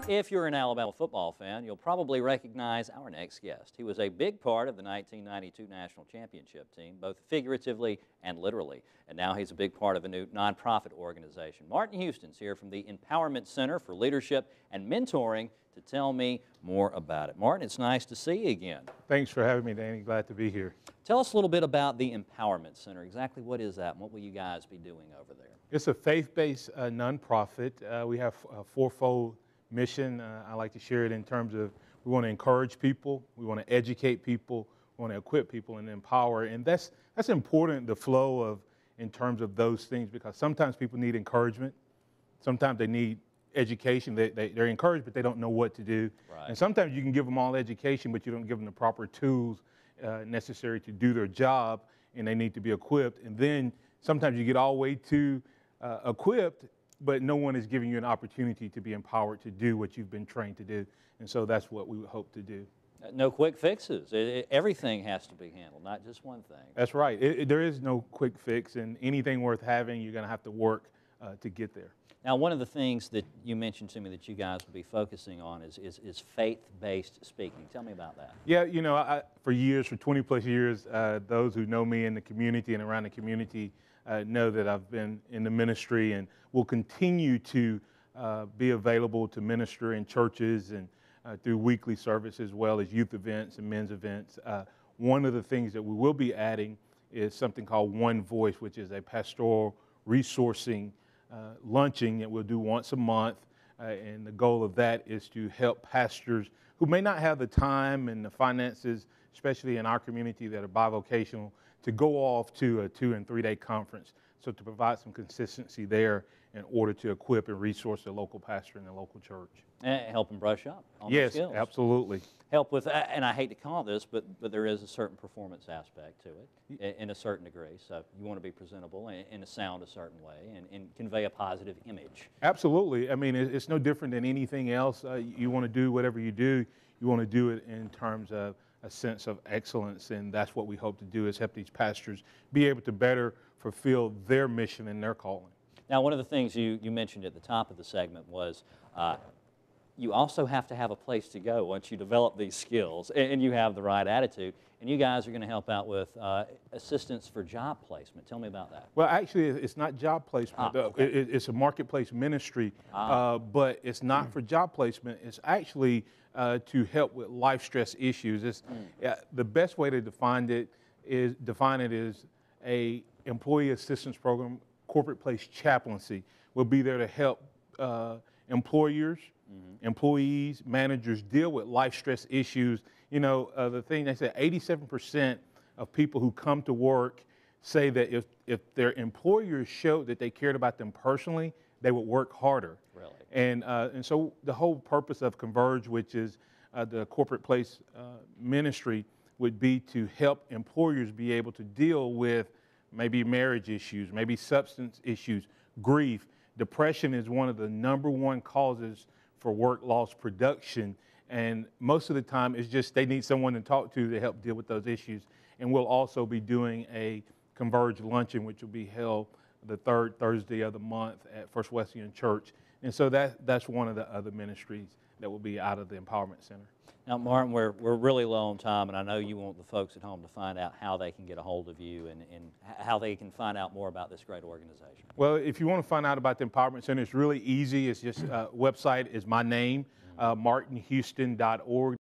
If you're an Alabama football fan, you'll probably recognize our next guest. He was a big part of the 1992 National Championship team, both figuratively and literally. And now he's a big part of a new nonprofit organization. Martin Houston's here from the Empowerment Center for Leadership and Mentoring to tell me more about it. Martin, it's nice to see you again. Thanks for having me, Danny. Glad to be here. Tell us a little bit about the Empowerment Center. Exactly what is that and what will you guys be doing over there? It's a faith-based nonprofit. We have a fourfold mission. I like to share it in terms of we want to encourage people, we want to educate people, we want to equip people and empower. And that's important, the flow of in terms of those things, because sometimes people need encouragement. Sometimes they need education. They're encouraged, but they don't know what to do. Right. And sometimes you can give them all education, but you don't give them the proper tools necessary to do their job, and they need to be equipped. And then sometimes you get all the way to equipped, but no one is giving you an opportunity to be empowered to do what you've been trained to do. And so that's what we hope to do. No quick fixes. Everything has to be handled, not just one thing. That's right. There is no quick fix, and anything worth having, you're going to have to work to get there. Now, one of the things that you mentioned to me that you guys will be focusing on is faith-based speaking. Tell me about that. Yeah, you know, for years, for 20 plus years, those who know me in the community and around the community know that I've been in the ministry and will continue to be available to minister in churches and through weekly service, as well as youth events and men's events. One of the things that we will be adding is something called One Voice, which is a pastoral resourcing luncheon that we'll do once a month. And the goal of that is to help pastors who may not have the time and the finances, especially in our community that are bivocational, to go off to a 2- and 3-day conference. So to provide some consistency there in order to equip and resource the local pastor and the local church. And help them brush up on Yes, their skills. absolutely. Help with, and I hate to call this, but there is a certain performance aspect to it in a certain degree. So you want to be presentable and sound a certain way and convey a positive image. Absolutely. I mean, it's no different than anything else. You want to do whatever you do, you want to do it in terms of a sense of excellence, and that's what we hope to do, is help these pastors be able to better fulfill their mission and their calling. Now, one of the things you mentioned at the top of the segment was you also have to have a place to go once you develop these skills and you have the right attitude. And you guys are going to help out with assistance for job placement. Tell me about that. Well, actually, it's not job placement. Okay. It's a marketplace ministry, but it's not for job placement. It's actually to help with life stress issues. The best way to define it is a employee assistance program. Corporate place chaplaincy will be there to help employers, employees, managers deal with life stress issues. You know, the thing they say, 87% of people who come to work say that if their employers showed that they cared about them personally, they would work harder. Really? And so the whole purpose of Converge, which is the corporate place ministry, would be to help employers be able to deal with maybe marriage issues, maybe substance issues, grief. Depression is one of the #1 causes for work loss production. And most of the time, it's just they need someone to talk to help deal with those issues. And we'll also be doing a Converge luncheon, which will be held the 3rd Thursday of the month at First Wesleyan Church. And so that's one of the other ministries that will be out of the Empowerment Center. Now, Martin, we're really low on time, and I know you want the folks at home to find out how they can get a hold of you and how they can find out more about this great organization. Well, if you want to find out about the Empowerment Center, it's really easy. It's just website is my name, martinhouston.org.